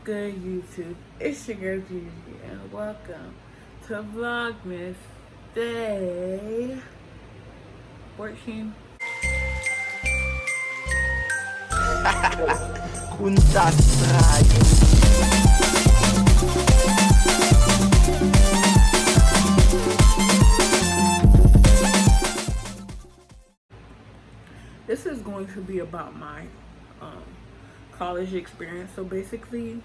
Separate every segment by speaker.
Speaker 1: good, YouTube? It's your girl Qveengigi, and welcome to Vlogmas Day 14.
Speaker 2: Kunta Strike.
Speaker 1: This is going to be about my college experience. So basically,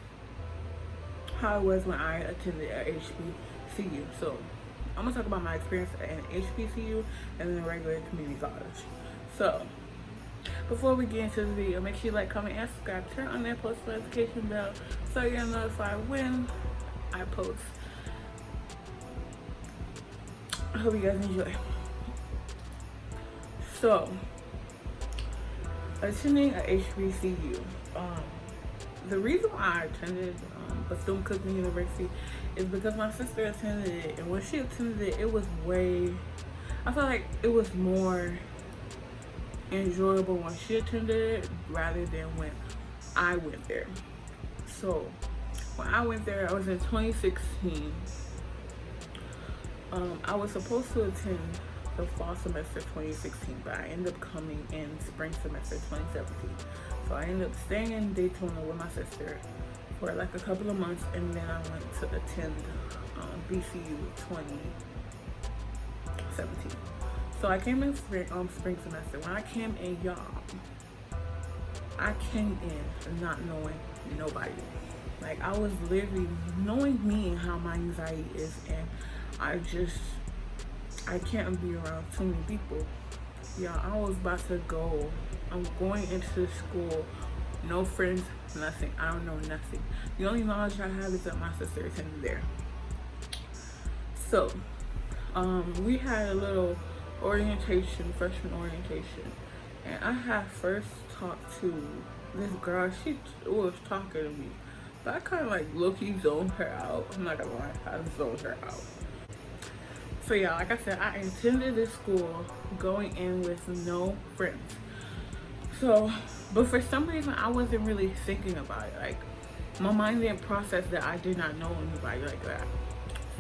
Speaker 1: how it was when I attended at Hbcu. So I'm gonna talk about my experience at Hbcu and then regular community college. So before we get into the video, make sure you like, comment, and subscribe. Turn on that post notification bell so you're notified when I post. I hope you guys enjoy. So, attending a HBCU. The reason why I attended Bethune-Cookman University is because my sister attended it, and when she attended it, it was I felt like it was more enjoyable when she attended it rather than when I went there. So when I went there, I was in 2016. I was supposed to attend the fall semester 2016, but I ended up coming in spring semester 2017. So I ended up staying in Daytona with my sister for like a couple of months, and then I went to attend BCU 2017. So I came in spring semester. When I came in, y'all, I came in not knowing nobody. Like, I was literally knowing me and how my anxiety is, and I can't be around too many people. Yeah, I was about to go. I'm going into school, no friends, nothing. I don't know nothing. The only knowledge I have is that my sister attended there. So, we had a little freshman orientation, and I had first talked to this girl. She was talking to me, but I kind of like low-key zoned her out. I'm not gonna lie, I zoned her out. So yeah, like I said, I attended this school going in with no friends. So, but for some reason, I wasn't really thinking about it. Like, my mind didn't process that I did not know anybody like that.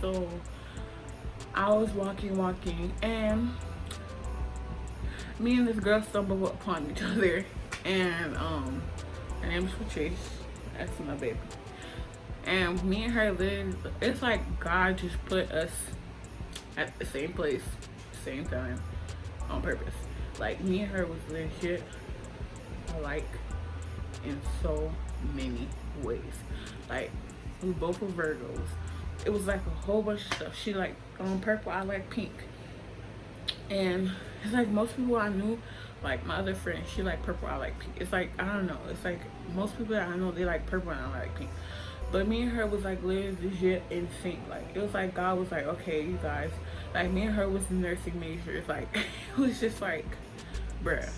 Speaker 1: So, I was walking, and me and this girl stumbled upon each other. And her name is Patrice. That's my baby. And me and her lived. It's like God just put us at the same place, same time, on purpose. Like, me and her was legit alike in so many ways. Like, we both were Virgos. It was like a whole bunch of stuff. She like purple, I like pink. And it's like most people I knew, like my other friend, she like purple, I like pink. It's like, I don't know, it's like most people that I know, they like purple and I like pink. But me and her was like literally legit in sync. Like, it was like God was like, okay, you guys. Like, me and her was the nursing major. It's like, it was just like, bruh.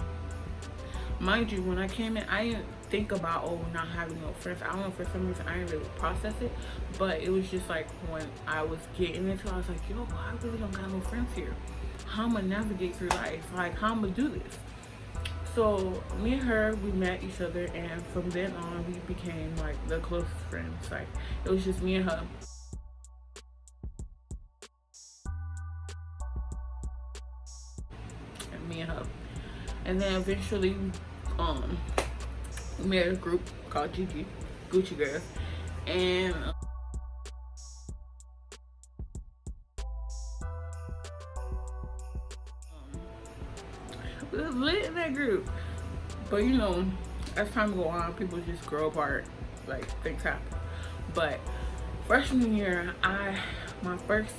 Speaker 1: Mind you, when I came in, I didn't think about, not having no friends. I don't know, for some reason, I didn't really process it. But it was just like, when I was getting into it, I was like, yo, I really don't got no friends here. How am I navigate through life? Like, how am I do this? So me and her, we met each other, and from then on we became like the closest friends. Like, it was just me and her. And then eventually we made a group called Gucci Girls, and we was lit in that group. But you know, as time go on, people just grow apart, like things happen. But freshman year, my first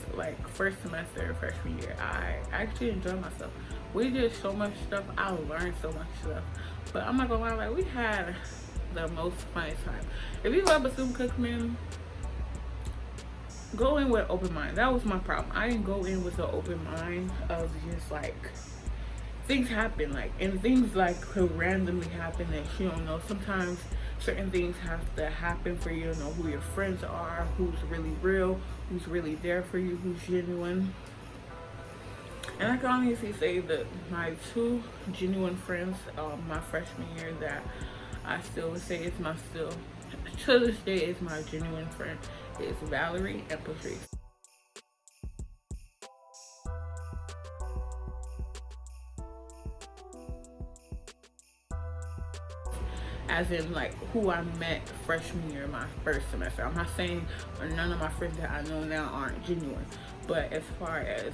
Speaker 1: semester freshman year, I actually enjoyed myself. We did so much stuff. I learned so much stuff. But I'm not gonna lie, like, we had the most fun time. If you love Bethune-Cookman, go in with an open mind. That was my problem. I didn't go in with an open mind of just like, things happen, like, and things like could randomly happen that you don't know. Sometimes certain things have to happen for you to know who your friends are, who's really real, who's really there for you, who's genuine. And I can honestly say that my two genuine friends, my freshman year, that I still would say is my to this day is my genuine friend is Valerie and Patrice. As in like who I met freshman year, my first semester. I'm not saying none of my friends that I know now aren't genuine, but as far as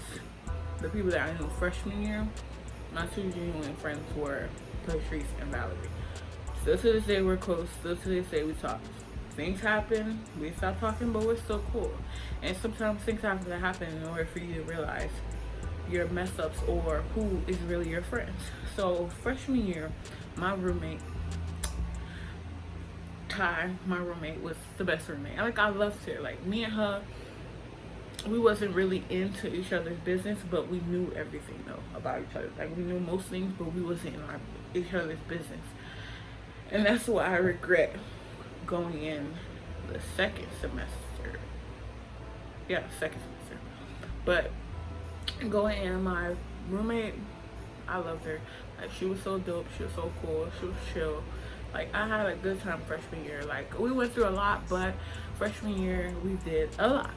Speaker 1: the people that I knew freshman year, my two genuine friends were Patrice and Valerie. Still to this day we're close, still to this day we talk. Things happen, we stop talking, but we're still cool. And sometimes things have to happen in order for you to realize your mess ups or who is really your friends. So freshman year, my roommate Ty, my roommate, was the best roommate. Like, I loved her. Like, me and her, we wasn't really into each other's business, but we knew everything though about each other. Like, we knew most things, but we wasn't in each other's business. And that's why I regret going in the second semester. Yeah, second semester. But going in, my roommate, I loved her. Like, she was so dope. She was so cool. She was chill. Like, I had a good time freshman year. Like, we went through a lot, but freshman year we did a lot.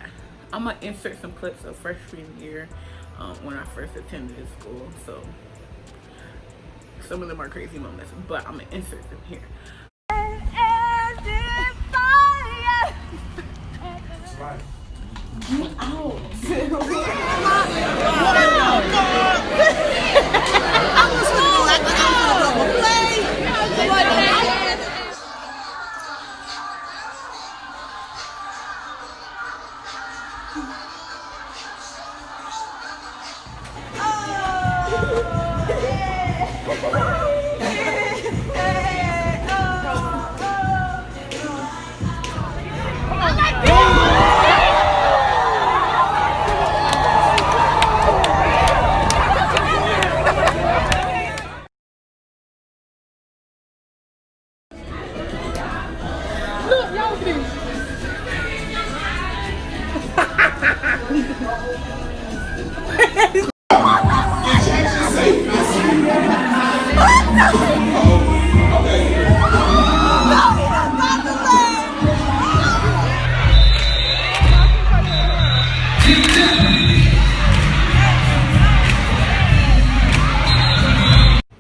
Speaker 1: I'm gonna insert some clips of freshman year when I first attended school. So some of them are crazy moments, but I'm gonna insert them here. Get out.
Speaker 3: I was cool. I was gonna play.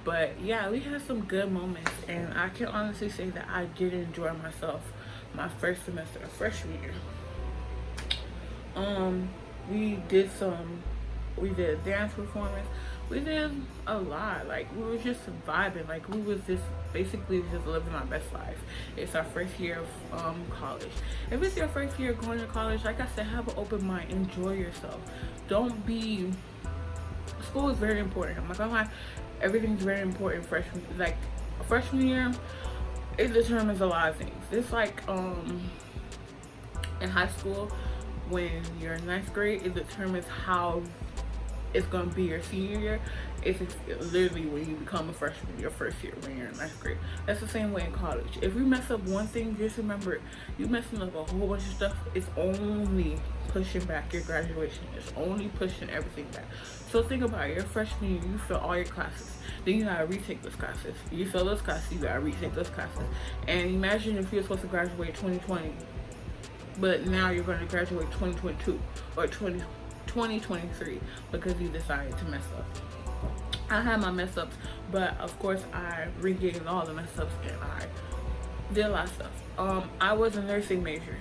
Speaker 1: But yeah, we had some good moments, and I can honestly say that I did enjoy myself my first semester of freshman year. We did a dance performance. We did a lot. Like, we were just vibing. Like, we was just basically just living our best life. It's our first year of college. If it's your first year going to college, like I said, have an open mind. Enjoy yourself. Don't be. School is very important. I'm not gonna lie. Everything's very important freshman year. It determines a lot of things. It's like in high school, when you're in ninth grade, it determines how it's gonna be your senior year. It's literally when you become a freshman, your first year when you're in ninth grade. That's the same way in college. If you mess up one thing, just remember, you messing up a whole bunch of stuff. It's only pushing back your graduation. It's only pushing everything back. So think about it. Your freshman year, you fail all your classes. Then you gotta retake those classes. You fail those classes, you gotta retake those classes. And imagine if you were supposed to graduate 2020, but now you're gonna graduate 2022 or 2023 because you decided to mess up. I had my mess ups, but of course I regained all the mess ups and I did a lot of stuff. I was a nursing major.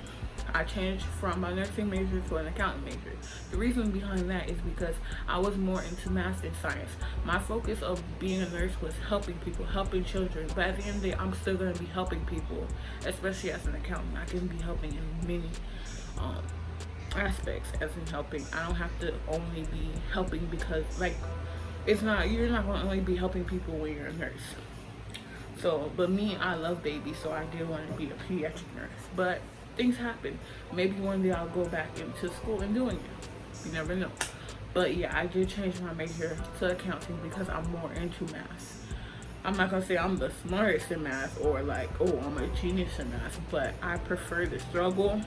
Speaker 1: I changed from my nursing major to an accounting major. The reason behind that is because I was more into math and science. My focus of being a nurse was helping people, helping children. But at the end of the day, I'm still going to be helping people, especially as an accountant. I can be helping in many aspects as in helping. I don't have to only be helping because, like, you're not going to only be helping people when you're a nurse. So, but me, I love babies, so I did want to be a pediatric nurse. But things happen. Maybe one day I'll go back into school and doing it. You never know. But yeah, I did change my major to accounting because I'm more into math. I'm not gonna say I'm the smartest in math or like, oh, I'm a genius in math, but I prefer to struggle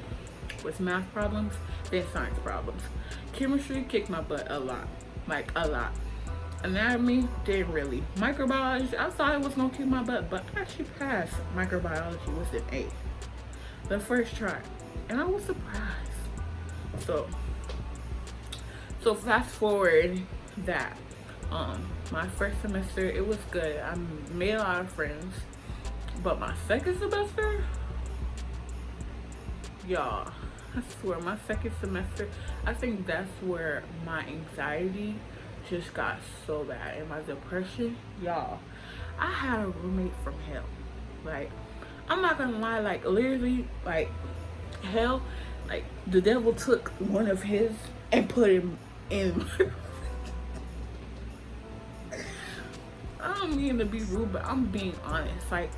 Speaker 1: with math problems than science problems. Chemistry kicked my butt a lot, like a lot. Anatomy didn't really. Microbiology, I thought it was gonna kick my butt, but I actually passed microbiology with an A. the first try, and I was surprised. So fast forward that my first semester, it was good. I made a lot of friends, but my second semester, y'all, I swear, my second semester, I think that's where my anxiety just got so bad, and my depression, y'all. I had a roommate from hell. Like, I'm not gonna lie, like, literally, like, hell, like, the devil took one of his and put him in my I don't mean to be rude, but I'm being honest. Like,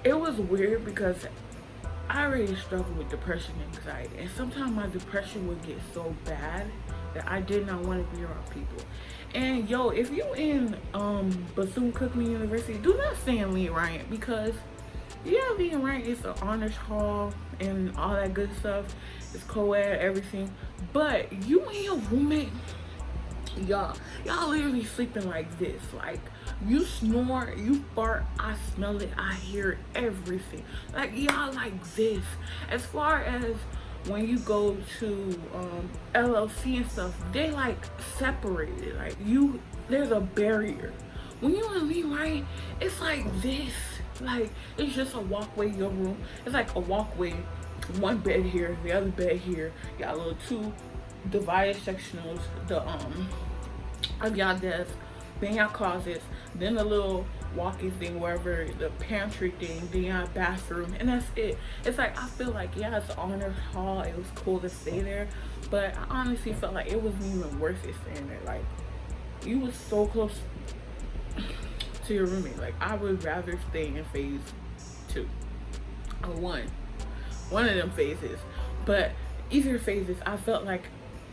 Speaker 1: it was weird because I already struggled with depression and anxiety, and sometimes my depression would get so bad that I did not want to be around people. And yo, if you in Bethune-Cookman University, do not stay in Lee Ryan, because yeah, Lee Ryan is an honors hall and all that good stuff. It's co-ed, everything, but you and your roommate, y'all literally sleeping like this. Like, you snore, you fart, I smell it, I hear everything. Like, y'all like this. As far as when you go to LLC and stuff, they like separated. Like, there's a barrier. When you in Lee Ryan, it's like this. Like, it's just a walkway, your room. It's like a walkway, one bed here, the other bed here. Got little two divided sectionals, the of y'all desk, then y'all closets, then the little walking thing, wherever, the pantry thing, then y'all bathroom, and that's it. It's like, I feel like, yeah, it's honor hall, it was cool to stay there, but I honestly felt like it wasn't even worth it staying there. Like, you was so close to your roommate. Like, I would rather stay in phase 2 or one of them phases, but either phases, I felt like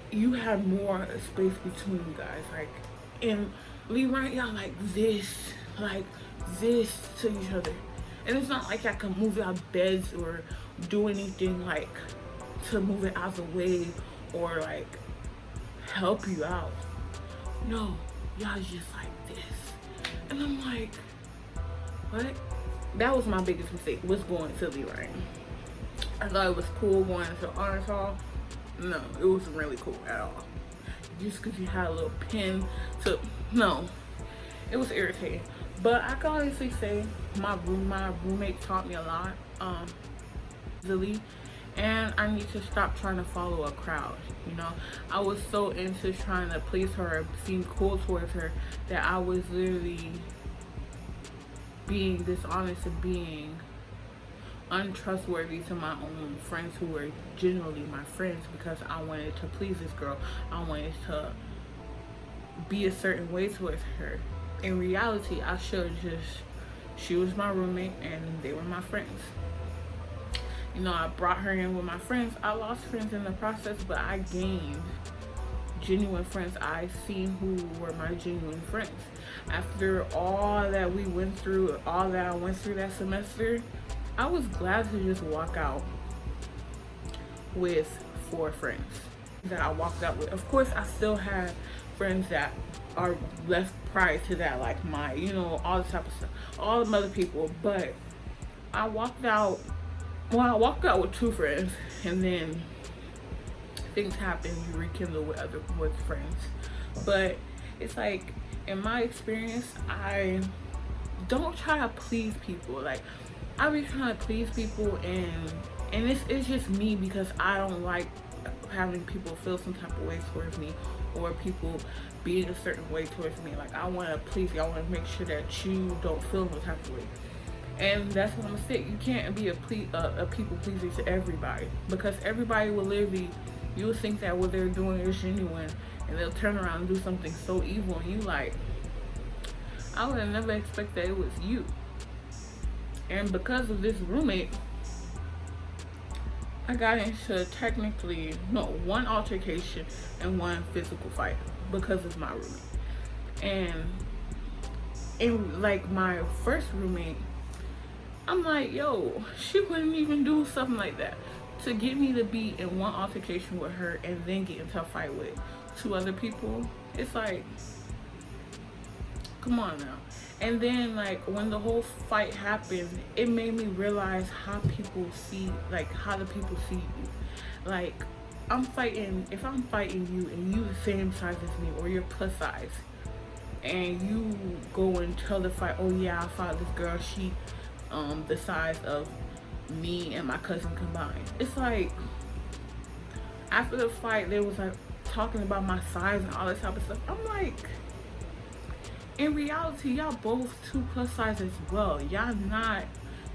Speaker 1: you had more space between you guys. Like, in Lee Ryan, y'all like this to each other, and it's not like I can move out beds or do anything like to move it out of the way or like help you out. No, y'all just like this, and I'm like, what? That was my biggest mistake, was going to Lee Ryan. I thought it was cool going to honors hall. No, it wasn't really cool at all. Just because you had a little pin to, no, it was irritating. But I can honestly say my roommate taught me a lot, easily, and I need to stop trying to follow a crowd. You know, I was so into trying to please her, seem cool towards her, that I was literally being dishonest and being untrustworthy to my own friends who were genuinely my friends, because I wanted to please this girl. I wanted to be a certain way towards her. In reality, I should just, she was my roommate and they were my friends. You know, I brought her in with my friends. I lost friends in the process, but I gained genuine friends. I seen who were my genuine friends. After all that we went through, all that I went through that semester, I was glad to just walk out with 4 friends that I walked out with. Of course, I still have friends that are left prior to that, like my, you know, all the type of stuff, all the other people. But I walked out with 2 friends, and then things happen, you rekindle with friends. But it's like, in my experience, I don't try to please people. Like, I be trying to please people, and it's just me, because I don't like having people feel some type of way towards me, or people being a certain way towards me. Like, I want to please you. I want to make sure that you don't feel no type of way. And that's my mistake. You can't be a people pleaser to everybody, because everybody will literally, you'll think that what they're doing is genuine, and they'll turn around and do something so evil, and you like, I would have never expected that it was you. And because of this roommate, I got into technically, no, 1 altercation and 1 physical fight because of my roommate. And in like my first roommate, I'm like, yo, she wouldn't even do something like that to get me to be in 1 altercation with her and then get into a fight with 2 other people. It's like, come on now. And then like when the whole fight happened, it made me realize how people see, like how the people see you. Like if I'm fighting you and you the same size as me, or you're plus size, and you go and tell the fight, oh yeah, I fought this girl, she the size of me and my cousin combined. It's like after the fight they was like talking about my size and all this type of stuff. I'm like, in reality, y'all both 2+ size as well. Y'all not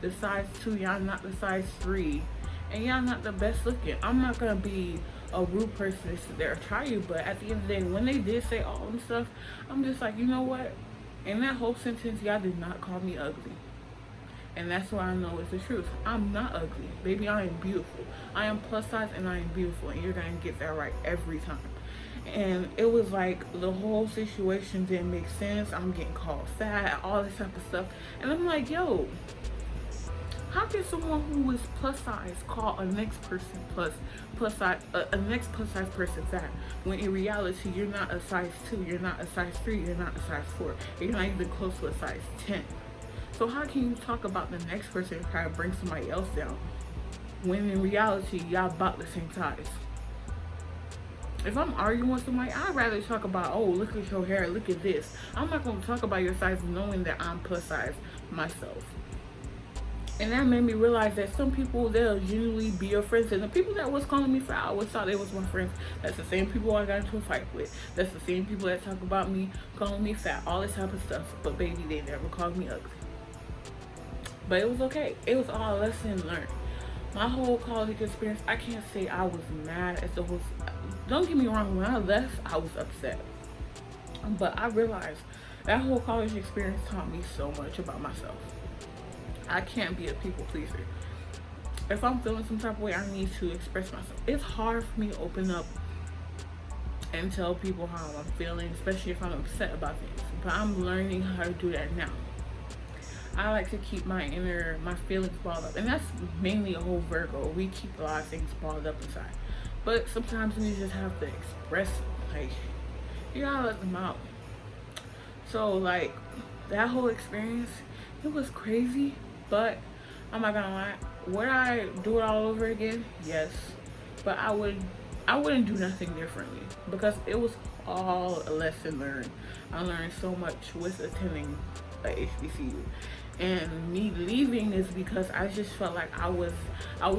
Speaker 1: the size 2, y'all not the size 3, and y'all not the best looking. I'm not gonna be a rude person to sit there and try you, but at the end of the day, when they did say all them stuff, I'm just like, you know what? In that whole sentence, y'all did not call me ugly. And that's why I know it's the truth. I'm not ugly. Baby, I am beautiful. I am plus size and I am beautiful, and you're gonna get that right every time. And it was like the whole situation didn't make sense. I'm getting called fat, all this type of stuff, and I'm like, yo, how can someone who is plus size call a next person plus size a next plus size person fat, when in reality you're not a size 2, you're not a size 3, you're not a size 4, you're not even close to a size 10. So how can you talk about the next person and try to bring somebody else down, when in reality y'all about the same size? If I'm arguing with somebody, I'd rather talk about, oh, look at your hair, look at this. I'm not going to talk about your size knowing that I'm plus size myself. And that made me realize that some people, they'll genuinely be your friends. And the people that was calling me fat, I always thought they was my friends. That's the same people I got into a fight with. That's the same people that talk about me, calling me fat, all this type of stuff. But baby, they never called me ugly. But it was okay. It was all a lesson learned. My whole college experience, I can't say I was mad at the whole. Don't get me wrong, when I left, I was upset. But I realized that whole college experience taught me so much about myself. I can't be a people pleaser. If I'm feeling some type of way, I need to express myself. It's hard for me to open up and tell people how I'm feeling, especially if I'm upset about things. But I'm learning how to do that now. I like to keep my feelings balled up. And that's mainly a whole Virgo. We keep a lot of things balled up inside. But sometimes we just have to express it. Like, you gotta let them out. So, like, that whole experience, it was crazy. But, I'm not gonna lie. Would I do it all over again? Yes. But I wouldn't do nothing differently. Because it was all a lesson learned. I learned so much with attending a Hbcu. And me leaving is because I just felt like I was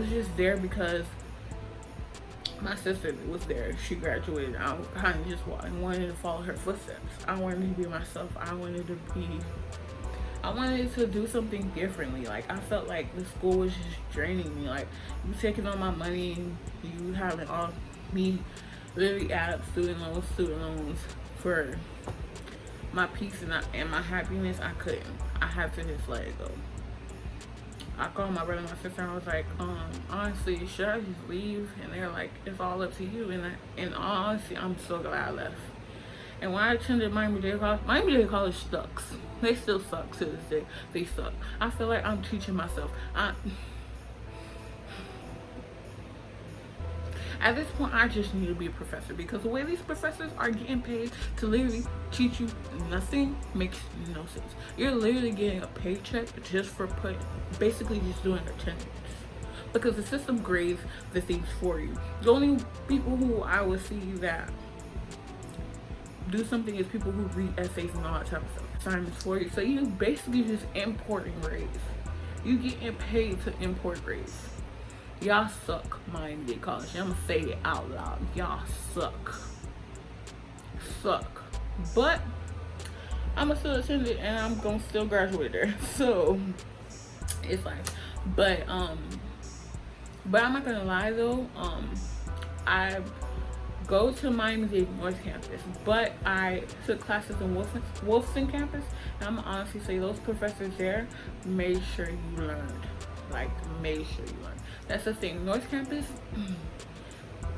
Speaker 1: just there because my sister was there. She graduated. I kind of just wanted to follow her footsteps. I wanted to be myself. I wanted to do something differently. Like, I felt like the school was just draining me. Like, you taking all my money, you having all me literally add up student loans for my peace and my happiness. I couldn't. I had to just let it go. I called my brother and my sister and I was like, honestly, should I just leave? And they're like, it's all up to you. And honestly, I'm so glad I left. And when I attended Miami-Dade College sucks. They still suck to this day. They suck. I feel like I'm teaching myself. At this point, I just need to be a professor, because the way these professors are getting paid to literally teach you nothing makes no sense. You're literally getting a paycheck just for basically just doing attendance, because the system grades the things for you. The only people who I would see that do something is people who read essays and all that type of stuff. Assignments for you. So you basically just importing grades. You getting paid to import grades. Y'all suck, Miami-Dade College. I'm gonna say it out loud. Y'all suck. But I'm gonna still attend it and I'm gonna still graduate there. So it's fine. But I'm not gonna lie though. I go to Miami-Dade North Campus, but I took classes in Wolfson Campus, and I'm gonna honestly say those professors there made sure you learned. Like, made sure you learned. That's the thing. North Campus,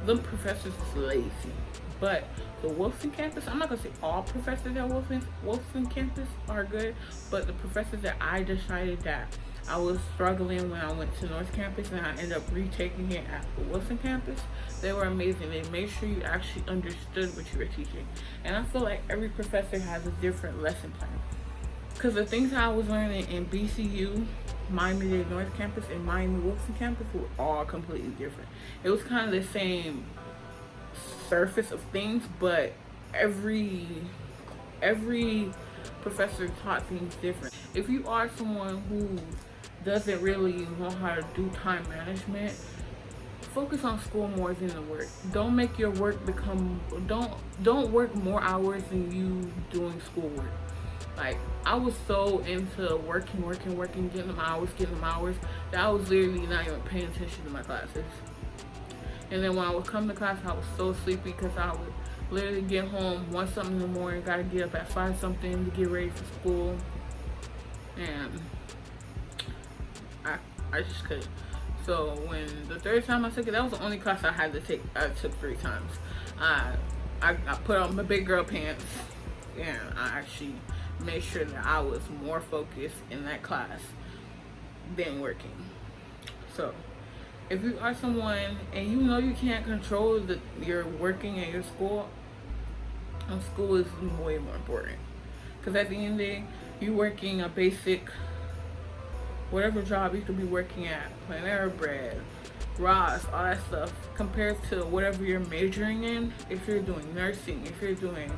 Speaker 1: them professors is lazy. But the Wolfson Campus, I'm not gonna say all professors at Wolfson Campus are good, but the professors that I decided that I was struggling when I went to North Campus and I ended up retaking it at the Wolfson Campus, they were amazing. They made sure you actually understood what you were teaching. And I feel like every professor has a different lesson plan. because the things I was learning in BCU, Miami-Dade North Campus, and Miami-Wilson Campus were all completely different. It was kind of the same surface of things, but every professor taught things different. If you are someone who doesn't really know how to do time management, focus on school more than the work. Don't make your work become, don't work more hours than you doing schoolwork. Like, I was so into working, getting them hours, that I was literally not even paying attention to my classes. And then when I would come to class, I was so sleepy because I would literally get home 1 something in the morning, gotta get up at 5 something to get ready for school. And I just couldn't. So when the 3rd time I took it, that was the only class I had to take. I took 3 times. I put on my big girl pants, and I actually made sure that I was more focused in that class than working. So if you are someone and you know you can't control your working and your school is way more important. Because at the end of the day, you working a basic, whatever job you could be working at, Panera Bread, Ross, all that stuff, compared to whatever you're majoring in. If you're doing nursing, if you're doing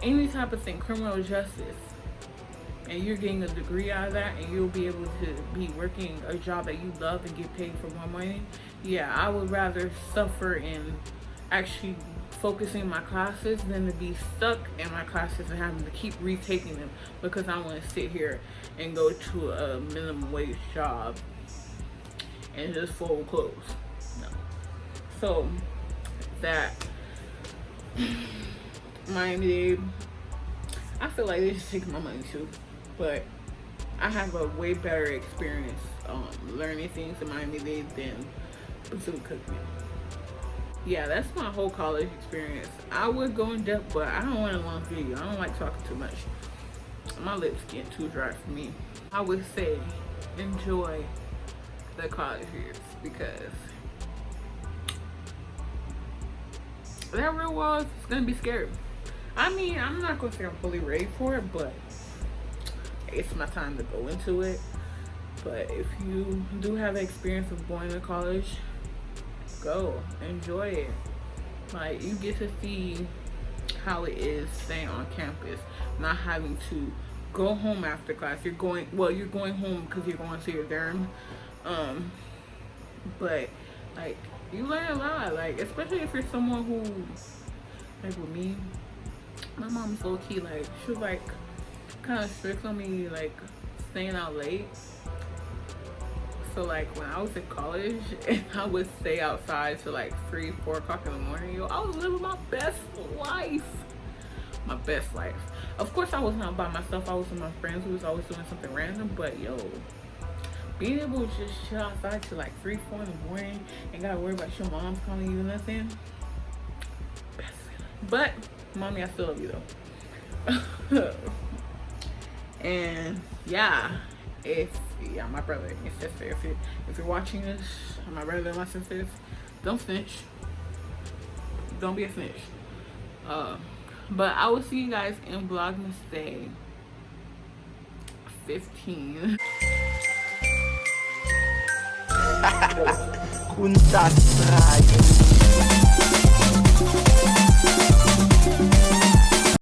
Speaker 1: any type of thing, criminal justice, and you're getting a degree out of that, and you'll be able to be working a job that you love and get paid for more money, yeah, I would rather suffer in actually focusing my classes than to be stuck in my classes and having to keep retaking them because I want to sit here and go to a minimum wage job and just fold clothes. No. So that Miami-Dade, I feel like they just take my money too, but I have a way better experience learning things in Miami-Dade than Pacific Cooking. Yeah, that's my whole college experience. I would go in depth, but I don't want a long video. I don't like talking too much. My lips get too dry for me. I would say enjoy the college years because that real world is gonna be scary. I mean, I'm not gonna say I'm fully ready for it, but it's my time to go into it. But if you do have the experience of going to college, go enjoy it. Like, you get to see how it is staying on campus, not having to go home after class. You're going home because you're going to your dorm, but like, you learn a lot, like, especially if you're someone who, like with me, my mom's low key, like, she was like kind of strict on me, like staying out late. So like when I was in college and I would stay outside till like 3-4 o'clock in the morning, yo, I was living my best life. My best life. Of course I was not by myself, I was with my friends who was always doing something random, but yo, being able to just chill outside till like 3-4 in the morning and gotta worry about your mom's calling you or nothing. Best feeling. But mommy, I still love you though. And yeah, my brother and sister, if you're watching this, my brother and my sisters, don't snitch. Don't be a snitch. But I will see you guys in Vlogmas Day 15.
Speaker 2: Kunta